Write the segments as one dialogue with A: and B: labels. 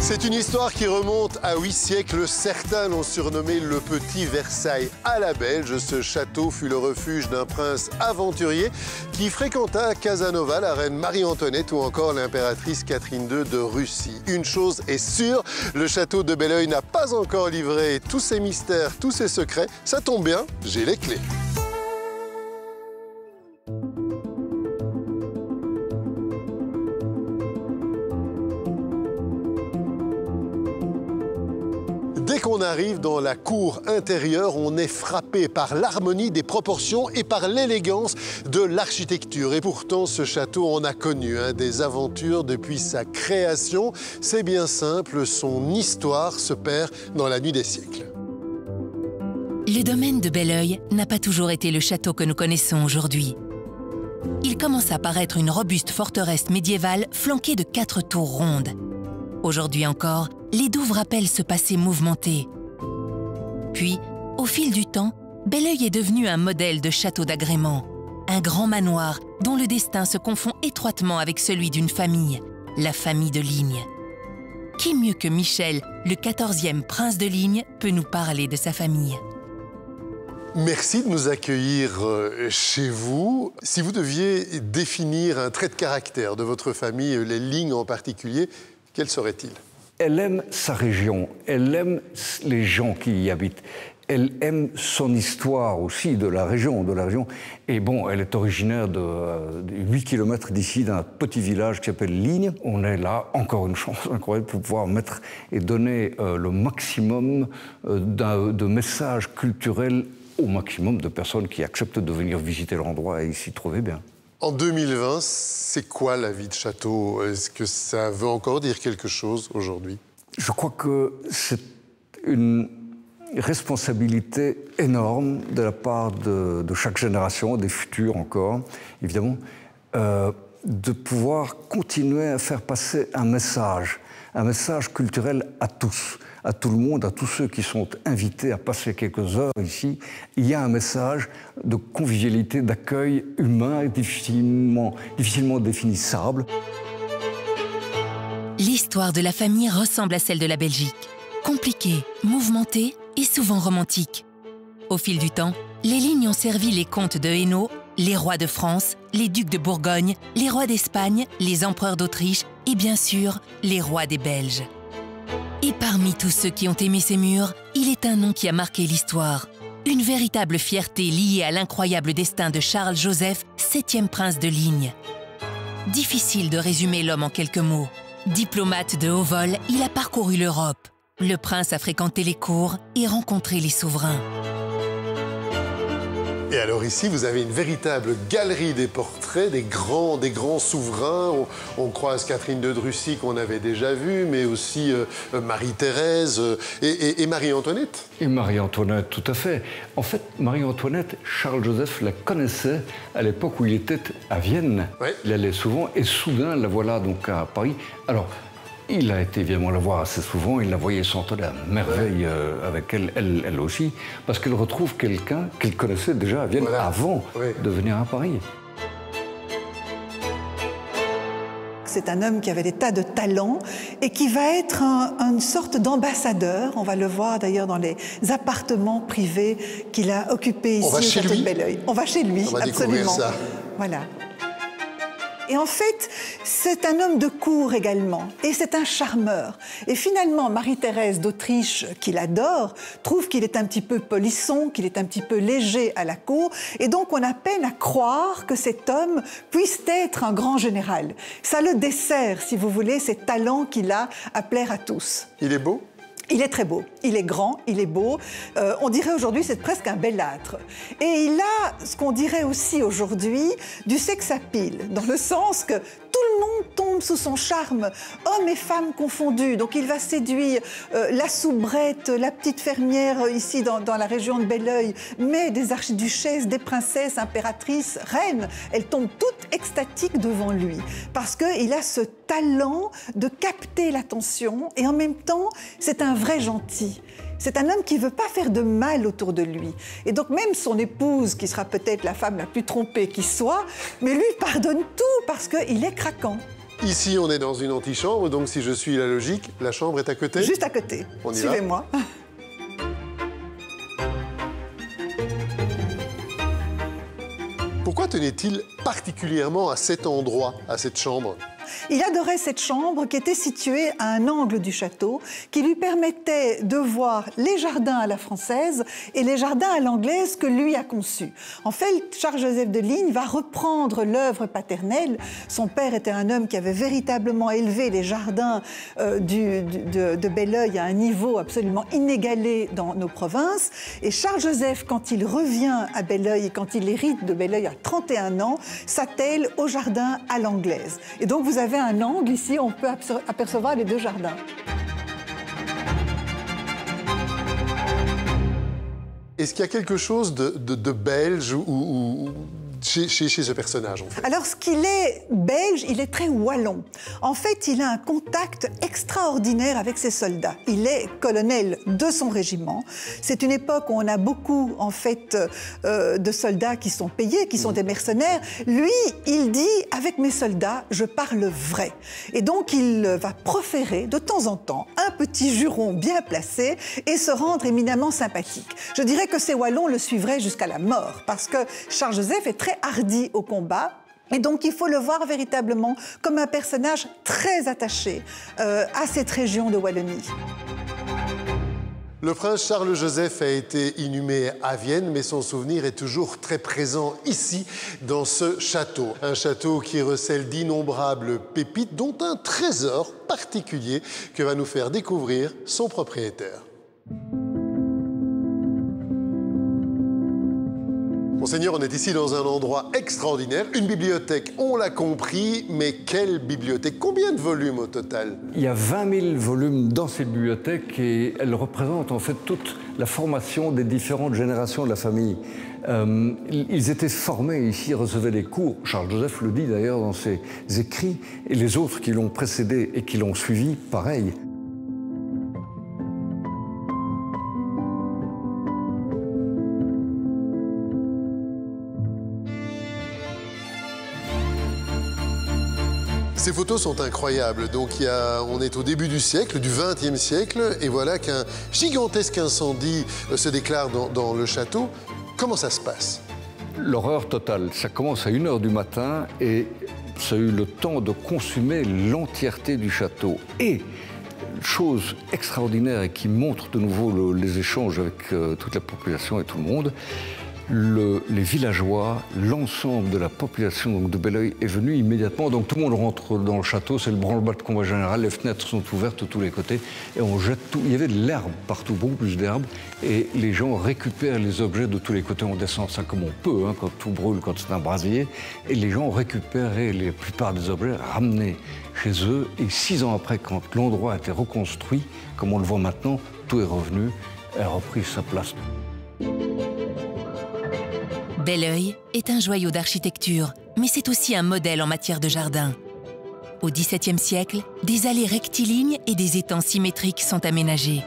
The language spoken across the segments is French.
A: C'est une histoire qui remonte à 8 siècles. Certains l'ont surnommé le Petit Versailles à la Belge. Ce château fut le refuge d'un prince aventurier qui fréquenta Casanova, la reine Marie-Antoinette ou encore l'impératrice Catherine II de Russie. Une chose est sûre, le château de Belleuil n'a pas encore livré tous ses mystères, tous ses secrets. Ça tombe bien, j'ai les clés. Dès qu'on arrive dans la cour intérieure, on est frappé par l'harmonie des proportions et par l'élégance de l'architecture. Et pourtant, ce château en a connu des aventures depuis sa création. C'est bien simple, son histoire se perd dans la nuit des siècles.
B: Le domaine de Belleuil n'a pas toujours été le château que nous connaissons aujourd'hui. Il commença par être une robuste forteresse médiévale flanquée de 4 tours rondes. Aujourd'hui encore, les douves rappellent ce passé mouvementé. Puis, au fil du temps, Belleuil est devenu un modèle de château d'agrément. Un grand manoir dont le destin se confond étroitement avec celui d'une famille, la famille de Ligne. Qui mieux que Michel, le 14e prince de Ligne, peut nous parler de sa famille?
A: Merci de nous accueillir chez vous. Si vous deviez définir un trait de caractère de votre famille, les Ligne en particulier, quel serait-il?
C: Elle aime sa région, elle aime les gens qui y habitent, elle aime son histoire aussi de la région. Et bon, elle est originaire de 8 km d'ici, d'un petit village qui s'appelle Ligne. On est là, encore une chance incroyable, pour pouvoir mettre et donner le maximum de messages culturels au maximum de personnes qui acceptent de venir visiter l'endroit et s'y trouver bien.
A: En 2020, c'est quoi la vie de château? Est-ce que ça veut encore dire quelque chose aujourd'hui?
C: Je crois que c'est une responsabilité énorme de la part de chaque génération, des futurs encore, évidemment, de pouvoir continuer à faire passer un message culturel à tous, à tout le monde, à tous ceux qui sont invités à passer quelques heures ici. Il y a un message de convivialité, d'accueil humain, difficilement définissable.
B: L'histoire de la famille ressemble à celle de la Belgique. Compliquée, mouvementée et souvent romantique. Au fil du temps, les Lignes ont servi les comtes de Hainaut, les rois de France, les ducs de Bourgogne, les rois d'Espagne, les empereurs d'Autriche et bien sûr, les rois des Belges. Et parmi tous ceux qui ont aimé ces murs, il est un nom qui a marqué l'histoire. Une véritable fierté liée à l'incroyable destin de Charles-Joseph, 7e prince de Ligne. Difficile de résumer l'homme en quelques mots. Diplomate de haut vol, il a parcouru l'Europe. Le prince a fréquenté les cours et rencontré les souverains.
A: Et alors ici, vous avez une véritable galerie des portraits des grands souverains. On croise Catherine II de Russie qu'on avait déjà vue, mais aussi Marie-Thérèse et Marie-Antoinette.
C: Et Marie-Antoinette, tout à fait. En fait, Marie-Antoinette, Charles-Joseph la connaissait à l'époque où il était à Vienne. Ouais. Il allait souvent et soudain, la voilà donc à Paris. Alors, il a été évidemment la voir assez souvent, il la voyait s'entendre à merveille avec elle aussi, parce qu'elle retrouve quelqu'un qu'elle connaissait déjà à Vienne avant de venir à Paris.
D: C'est un homme qui avait des tas de talents et qui va être une sorte d'ambassadeur. On va le voir d'ailleurs dans les appartements privés qu'il a occupés ici au château de Belleuil. On va chez lui,
A: on va
D: absolument.
A: Découvrir ça.
D: Voilà. Et en fait, c'est un homme de cour également, et c'est un charmeur. Et finalement, Marie-Thérèse d'Autriche, qu'il adore, trouve qu'il est un petit peu polisson, qu'il est un petit peu léger à la cour, et donc on a peine à croire que cet homme puisse être un grand général. Ça le dessert, si vous voulez, ces talents qu'il a à plaire à tous.
A: Il est beau?
D: Il est très beau, il est grand, il est beau. On dirait aujourd'hui c'est presque un bellâtre. Et il a ce qu'on dirait aussi aujourd'hui du sex-appeal, dans le sens que tout le monde tombe sous son charme, hommes et femmes confondus. Donc il va séduire la soubrette, la petite fermière ici dans la région de Belleuil, mais des archiduchesses, des princesses, impératrices, reines. Elles tombent toutes extatiques devant lui parce qu'il a ce talent de capter l'attention et en même temps, c'est un vrai gentil. C'est un homme qui ne veut pas faire de mal autour de lui. Et donc même son épouse, qui sera peut-être la femme la plus trompée qui soit, mais lui pardonne tout parce qu'il est craquant.
A: Ici, on est dans une antichambre, donc si je suis la logique, la chambre est à côté?
D: Juste à côté.
A: On y va.
D: Suivez-moi.
A: Pourquoi tenait-il particulièrement à cet endroit, à cette chambre?
D: Il adorait cette chambre qui était située à un angle du château, qui lui permettait de voir les jardins à la française et les jardins à l'anglaise que lui a conçus. En fait, Charles-Joseph de Ligne va reprendre l'œuvre paternelle. Son père était un homme qui avait véritablement élevé les jardins de Belleuil à un niveau absolument inégalé dans nos provinces. Et Charles-Joseph, quand il revient à Belleuil et quand il hérite de Belleuil à 31 ans, s'attelle au jardin à l'anglaise. Et donc, vous avez un angle ici, on peut apercevoir les deux jardins.
A: Est-ce qu'il y a quelque chose de belge ou chez ce personnage, en fait?
D: Alors, ce qu'il est belge, il est très wallon. En fait, il a un contact extraordinaire avec ses soldats. Il est colonel de son régiment. C'est une époque où on a beaucoup, en fait, de soldats qui sont payés, qui sont des mercenaires. Lui, il dit, avec mes soldats, je parle vrai. Et donc, il va proférer, de temps en temps, un petit juron bien placé et se rendre éminemment sympathique. Je dirais que ces wallons le suivraient jusqu'à la mort, parce que Charles-Joseph est très hardi au combat. Et donc, il faut le voir véritablement comme un personnage très attaché à cette région de Wallonie.
A: Le prince Charles-Joseph a été inhumé à Vienne, mais son souvenir est toujours très présent ici, dans ce château. Un château qui recèle d'innombrables pépites, dont un trésor particulier que va nous faire découvrir son propriétaire. Monseigneur, on est ici dans un endroit extraordinaire, une bibliothèque, on l'a compris, mais quelle bibliothèque? Combien de volumes au total?
C: Il y a 20 000 volumes dans cette bibliothèque et elle représente en fait toute la formation des différentes générations de la famille. Ils étaient formés ici, recevaient des cours. Charles-Joseph le dit d'ailleurs dans ses écrits, et les autres qui l'ont précédé et qui l'ont suivi, pareil.
A: Ces photos sont incroyables. Donc on est au début du siècle, du XXe siècle, et voilà qu'un gigantesque incendie se déclare dans le château. Comment ça se passe?
C: L'horreur totale. Ça commence à 1 h du matin et ça a eu le temps de consumer l'entièreté du château. Et chose extraordinaire et qui montre de nouveau les échanges avec toute la population et tout le monde, les villageois, l'ensemble de la population donc, de Belleuil est venu immédiatement. Donc tout le monde rentre dans le château, c'est le branle-bas de combat général, les fenêtres sont ouvertes de tous les côtés et on jette tout. Il y avait de l'herbe partout, beaucoup plus d'herbe, et les gens récupèrent les objets de tous les côtés. On descend ça comme on peut, hein, quand tout brûle, quand c'est un brasier, et les gens ont récupéré la plupart des objets, ramenés chez eux, et 6 ans après, quand l'endroit a été reconstruit, comme on le voit maintenant, tout est revenu et a repris sa place.
B: Belleuil est un joyau d'architecture, mais c'est aussi un modèle en matière de jardin. Au XVIIe siècle, des allées rectilignes et des étangs symétriques sont aménagés.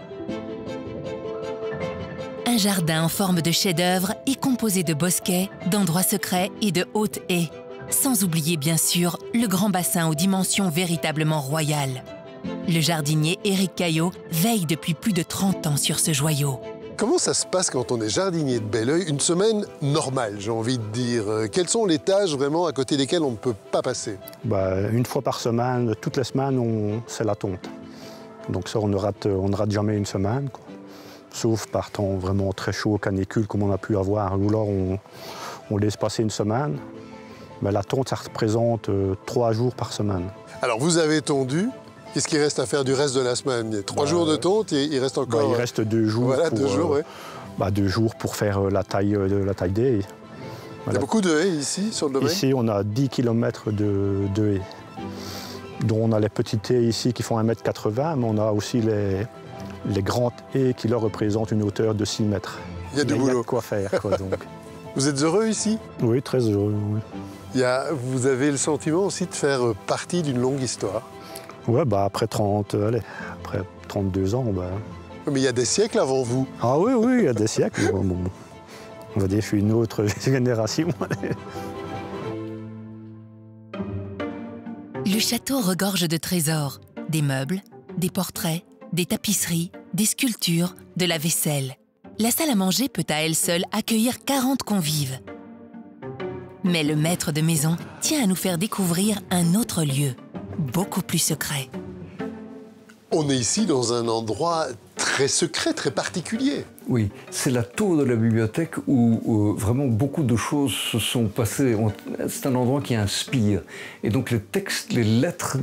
B: Un jardin en forme de chef-d'œuvre est composé de bosquets, d'endroits secrets et de hautes haies. Sans oublier, bien sûr, le grand bassin aux dimensions véritablement royales. Le jardinier Éric Caillot veille depuis plus de 30 ans sur ce joyau.
A: Comment ça se passe quand on est jardinier de Belleuil? Une semaine normale, j'ai envie de dire. Quelles sont les tâches vraiment à côté desquelles on ne peut pas passer?
E: Une fois par semaine, toutes les semaines, c'est la tonte. Donc ça, on ne rate jamais une semaine, quoi. Sauf par temps vraiment très chaud, canicule, comme on a pu avoir. Ou alors, on laisse passer une semaine. Mais la tonte, ça représente 3 jours par semaine.
A: Alors, vous avez tondu. Qu'est-ce qu'il reste à faire du reste de la semaine? Il y a 3 jours de tonte et il reste encore...
E: il reste 2 jours.
A: Voilà,
E: pour,
A: 2 jours, oui.
E: 2 jours pour faire la taille des haies.
A: Voilà. Il y a beaucoup de haies ici, sur le domaine? Ici,
E: on a 10 km de haies. Dont on a les petites haies ici qui font 1,80 m, mais on a aussi les grandes haies qui leur représentent une hauteur de 6 mètres.
A: Il y a du boulot.
E: Il y a quoi faire, quoi, donc.
A: Vous êtes heureux ici?
E: Oui, très heureux, oui.
A: Vous avez le sentiment aussi de faire partie d'une longue histoire?
E: Ouais, après 32 ans,
A: Mais il y a des siècles avant vous.
E: Ah oui, il y a des siècles. On va dire que je suis une autre génération.
B: Le château regorge de trésors, des meubles, des portraits, des tapisseries, des sculptures, de la vaisselle. La salle à manger peut à elle seule accueillir 40 convives. Mais le maître de maison tient à nous faire découvrir un autre lieu, beaucoup plus secret.
A: On est ici dans un endroit très secret, très particulier.
C: Oui, c'est la tour de la bibliothèque où vraiment beaucoup de choses se sont passées. C'est un endroit qui inspire. Et donc les textes, les lettres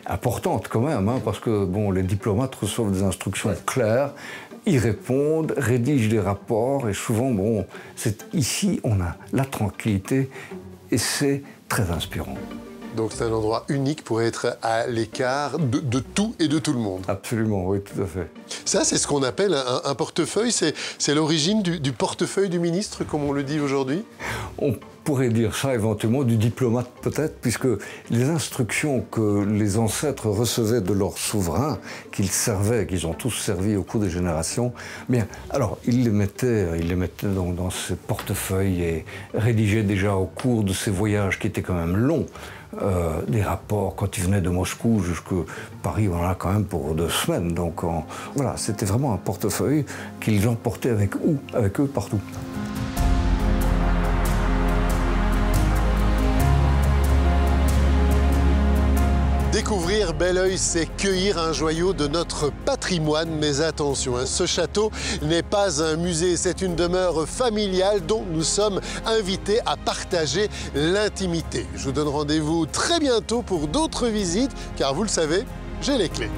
C: importantes quand même, hein, parce que bon, les diplomates reçoivent des instructions claires, y répondent, rédigent des rapports, et souvent, bon, ici, on a la tranquillité, et c'est très inspirant.
A: Donc c'est un endroit unique pour être à l'écart de tout et de tout le monde.
C: Absolument, oui, tout à fait.
A: Ça, c'est ce qu'on appelle un portefeuille. C'est l'origine du portefeuille du ministre, comme on le dit aujourd'hui?
C: On pourrait dire ça éventuellement du diplomate peut-être, puisque les instructions que les ancêtres recevaient de leurs souverains, qu'ils servaient, qu'ils ont tous servi au cours des générations, bien, alors ils les mettaient donc dans ces portefeuilles et rédigeaient déjà au cours de ces voyages qui étaient quand même longs. Des rapports quand ils venaient de Moscou jusqu'à Paris, on en a quand même pour 2 semaines. Donc voilà, c'était vraiment un portefeuille qu'ils emportaient avec eux partout.
A: Découvrir Belleuil, c'est cueillir un joyau de notre patrimoine. Mais attention, hein, ce château n'est pas un musée, c'est une demeure familiale dont nous sommes invités à partager l'intimité. Je vous donne rendez-vous très bientôt pour d'autres visites, car vous le savez, j'ai les clés.